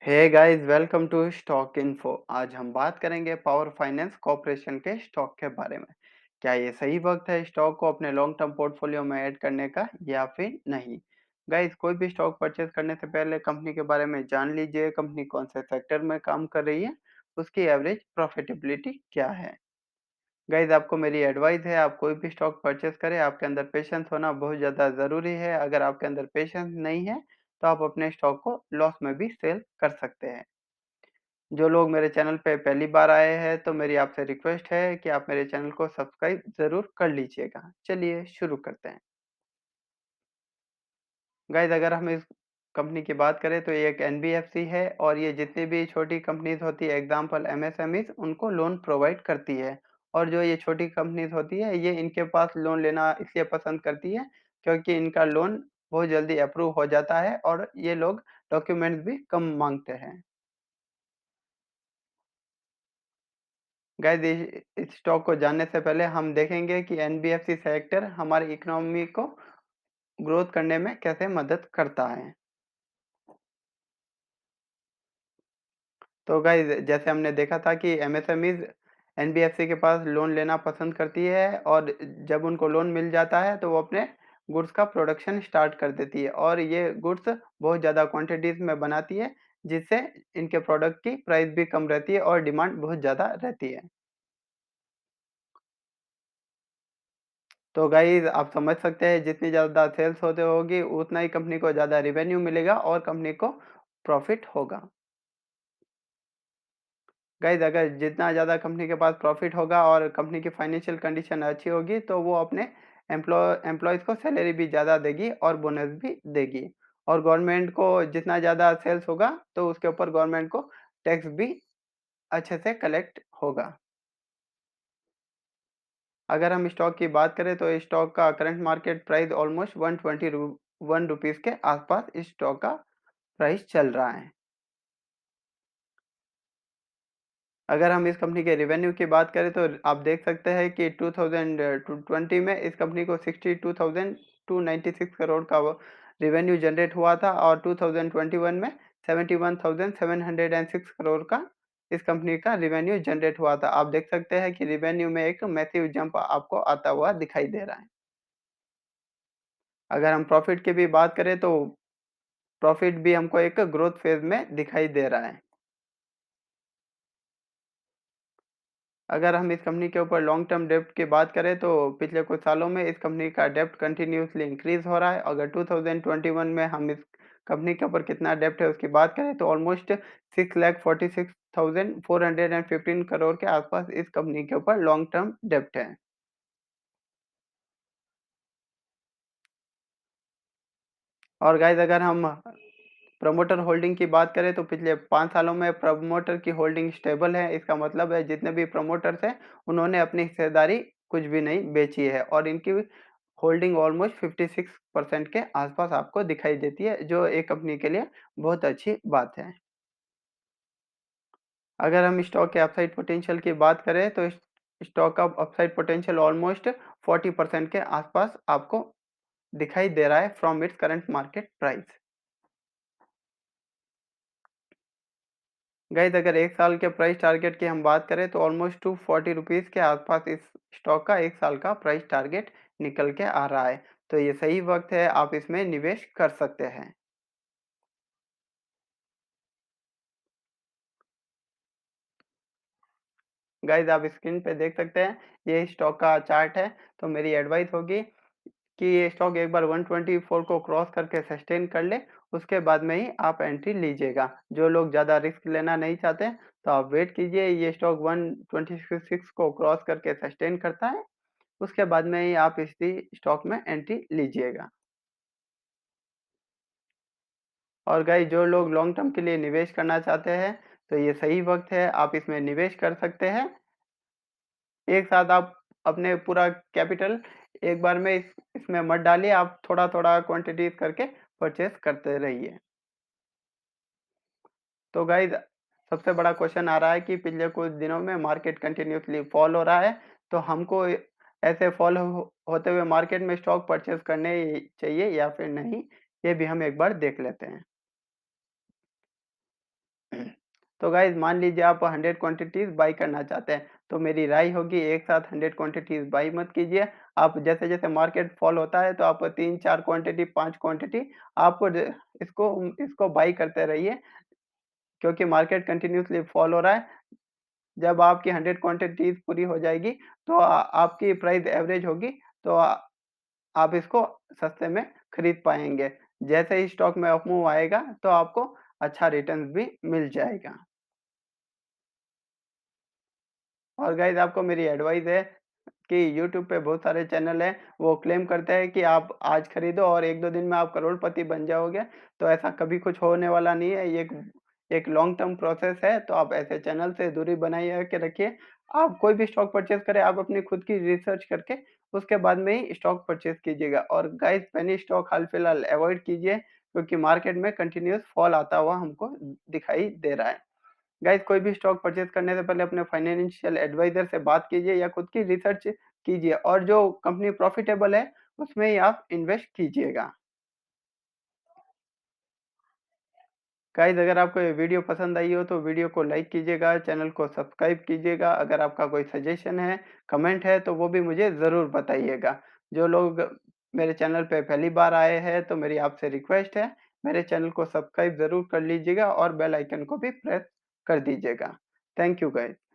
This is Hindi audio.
Hey guys, welcome to Stock Info. आज हम बात करेंगे पावर फाइनेंस कॉर्पोरेशन के स्टॉक के बारे में। क्या ये सही वक्त है स्टॉक को अपने लॉन्ग टर्म पोर्टफोलियो में ऐड करने का या फिर नहीं? गाइस, कोई भी स्टॉक परचेज करने से पहले कंपनी के बारे में जान लीजिए। कंपनी कौन से सेक्टर में काम कर रही है, उसकी एवरेज प्रॉफिटेबिलिटी क्या है। गाइस, आपको मेरी एडवाइस है, आप कोई भी स्टॉक परचेज करें, आपके अंदर पेशेंस होना बहुत ज़्यादा ज़रूरी है। अगर आपके अंदर पेशेंस नहीं है तो आप अपने स्टॉक को लॉस में भी सेल कर सकते हैं। जो लोग मेरे चैनल पे पहली बार आए हैं तो मेरी आपसे रिक्वेस्ट है कि आप मेरे चैनल को सब्सक्राइब ज़रूर कर लीजिएगा। चलिए शुरू करते हैं। गाइस, अगर हम इस कंपनी की बात करें तो ये एक एनबीएफसी है और ये जितनी भी छोटी कंपनीज होती है, एग्जांपल एमएसएमईज, उनको लोन प्रोवाइड करती है। और जो ये छोटी कंपनीज होती है, ये इनके पास लोन लेना इसलिए पसंद करती है क्योंकि इनका लोन बहुत जल्दी अप्रूव हो जाता है और ये लोग डॉक्यूमेंट्स भी कम मांगते हैं। गाइस, इस स्टॉक को जानने से पहले हम देखेंगे कि एनबीएफसी सेक्टर हमारी इकोनॉमी को ग्रोथ करने में कैसे मदद करता है। तो गाइस, जैसे हमने देखा था कि एमएसएमईज एनबीएफसी के पास लोन लेना पसंद करती है और जब उनको लोन मिल जाता है तो वो अपने गुड्स का प्रोडक्शन स्टार्ट कर देती है और ये गुड्स बहुत ज़्यादा क्वांटिटीज में बनाती है, जिससे इनके प्रोडक्ट की प्राइस भी कम रहती है और डिमांड बहुत ज़्यादा रहती है। तो गाइस, आप समझ सकते हैं जितनी ज़्यादा सेल्स होते होगी उतना ही कंपनी को ज़्यादा रिवेन्यू मिलेगा और कंपनी को प्रॉफिट होगा। गाइस, अगर जितना ज़्यादा कंपनी के पास प्रॉफिट होगा और कंपनी की फाइनेंशियल कंडीशन अच्छी होगी तो वो अपने एम्प्लॉयज़ को सैलरी भी ज़्यादा देगी और बोनस भी देगी। और गवर्नमेंट को जितना ज़्यादा सेल्स होगा तो उसके ऊपर गवर्नमेंट को टैक्स भी अच्छे से कलेक्ट होगा। अगर हम स्टॉक की बात करें तो स्टॉक का current market price almost 121 rupees के आसपास इस स्टॉक का प्राइस चल रहा है। अगर हम इस कंपनी के रेवेन्यू की बात करें तो आप देख सकते हैं कि 2020 में इस कंपनी को 62,296 करोड़ का रेवेन्यू जनरेट हुआ था और 2021 में 71,706 करोड़ का इस कंपनी का रेवेन्यू जनरेट हुआ था। आप देख सकते हैं कि रेवेन्यू में एक मैसिव जंप आपको आता हुआ दिखाई दे रहा है। अगर हम प्रॉफिट की भी बात करें तो प्रॉफिट भी हमको एक ग्रोथ फेज में दिखाई दे रहा है। अगर हम इस कंपनी के ऊपर लॉन्ग टर्म डेब्ट की बात करें तो पिछले कुछ सालों में इस कंपनी का डेब्ट कंटिन्यूअसली इंक्रीज हो रहा है। अगर 2021 में हम इस कंपनी के ऊपर कितना डेब्ट है उसकी बात करें तो ऑलमोस्ट 6,46,415 करोड़ के आसपास इस कंपनी के ऊपर लॉन्ग टर्म डेब्ट है। और गाइस, अगर हम प्रमोटर होल्डिंग की बात करें तो पिछले 5 सालों में प्रमोटर की होल्डिंग स्टेबल है। इसका मतलब है जितने भी प्रमोटर्स हैं उन्होंने अपनी हिस्सेदारी कुछ भी नहीं बेची है और इनकी होल्डिंग ऑलमोस्ट 56% के आसपास आपको दिखाई देती है, जो एक कंपनी के लिए बहुत अच्छी बात है। अगर हम स्टॉक के अपसाइड पोटेंशियल की बात करें तो स्टॉक का अपसाइड पोटेंशियल ऑलमोस्ट 40% के आसपास आपको दिखाई दे रहा है from its current market price. Guys, अगर एक साल के प्राइस टारगेट की हम बात करें तो ऑलमोस्ट 240 रुपीज़ के आसपास इस स्टॉक का एक साल का प्राइस टारगेट निकल के आ रहा है। तो ये सही वक्त है, आप इसमें निवेश कर सकते हैं। गाइस, आप स्क्रीन पे देख सकते हैं, ये स्टॉक का चार्ट है। तो मेरी एडवाइस होगी कि ये स्टॉक एक बार 124 को क्रॉस करके सस्टेन कर ले, उसके बाद में ही आप एंट्री लीजिएगा। जो लोग ज़्यादा रिस्क लेना नहीं चाहते तो आप वेट कीजिए, ये स्टॉक 126 को क्रॉस करके सस्टेन करता है, उसके बाद में ही आप इसी स्टॉक में एंट्री लीजिएगा। और गाइस, जो लोग लॉन्ग टर्म के लिए निवेश करना चाहते हैं तो ये सही वक्त है, आप इसमें निवेश कर सकते हैं। एक साथ आप अपने पूरा कैपिटल एक बार में इसमें मत डालिए, आप थोड़ा-थोड़ा क्वांटिटीज़ करके परचेज़ करते रहिए। तो गाइस, सबसे बड़ा क्वेश्चन आ रहा है कि पिछले कुछ दिनों में मार्केट कंटिन्यूअसली फॉल हो रहा है, तो हमको ऐसे फॉल होते हुए मार्केट में स्टॉक परचेज़ करने चाहिए या फिर नहीं? ये भी हम एक बार देख लेते हैं। तो गाइस मान लीजिए आप 100 क्वांटिटीज़ बाय करना चाहते हैं, तो मेरी राय होगी एक साथ 100 क्वांटिटीज़ बाय मत कीजिए। आप जैसे-जैसे मार्केट फॉल होता है तो आप 3-4 क्वांटिटी, 5 क्वांटिटी आप ड इसको इसको बाय करते रहिए, क्योंकि मार्केट कंटीन्यूअसली फॉल हो रहा है। जब आपकी 100 क्वांटिटीज़ पूरी हो जाएगी, तो आपकी प्राइस एवरेज होगी, तो आप इसको सस्ते में खरीद पाएँगे। जैसे ही स्टॉक में अपमूव आएगा, तो आपको अच्छा रिटर्न्स भी मिल जाएगा। और गाइस आपको मेरी एडवाइस है कि यूट्यूब पे बहुत सारे चैनल हैं, वो क्लेम करते हैं कि आप आज खरीदो और 1-2 दिन में आप करोड़पति बन जाओगे, तो ऐसा कभी कुछ होने वाला नहीं है। ये एक एक लॉन्ग टर्म प्रोसेस है, तो आप ऐसे चैनल से दूरी बनाए के रखिए। आप कोई भी स्टॉक परचेज़ करें, आप अपनी खुद की रिसर्च करके उसके बाद में ही स्टॉक परचेज़ कीजिएगा। और गाइस पेनी स्टॉक हाल-फिलहाल अवॉइड कीजिए, क्योंकि मार्केट में कंटीन्यूअस फॉल आता हुआ हमको दिखाई दे रहा है। गाइस कोई भी स्टॉक परचेज़ करने से पहले अपने फाइनेंशियल एडवाइज़र से बात कीजिए या खुद की रिसर्च कीजिए, और जो कंपनी प्रॉफिटेबल है, उसमें ही आप इन्वेस्ट कीजिएगा। गाइस अगर आपको ये वीडियो पसंद आई हो तो वीडियो को लाइक कीजिएगा, चैनल को सब्सक्राइब कीजिएगा। अगर आपका कोई सजेशन है, कमेंट है, तो वो भी मुझे ज़रूर बताइएगा। जो लोग मेरे चैनल पे पहली बार आए हैं, तो मेरी आपसे रिक्वेस्ट है, मेरे चैनल को सब्सक्राइब ज़रूर कर लीजिएगा और बेल आइकन को भी प्रेस कर दीजिएगा। Thank you guys.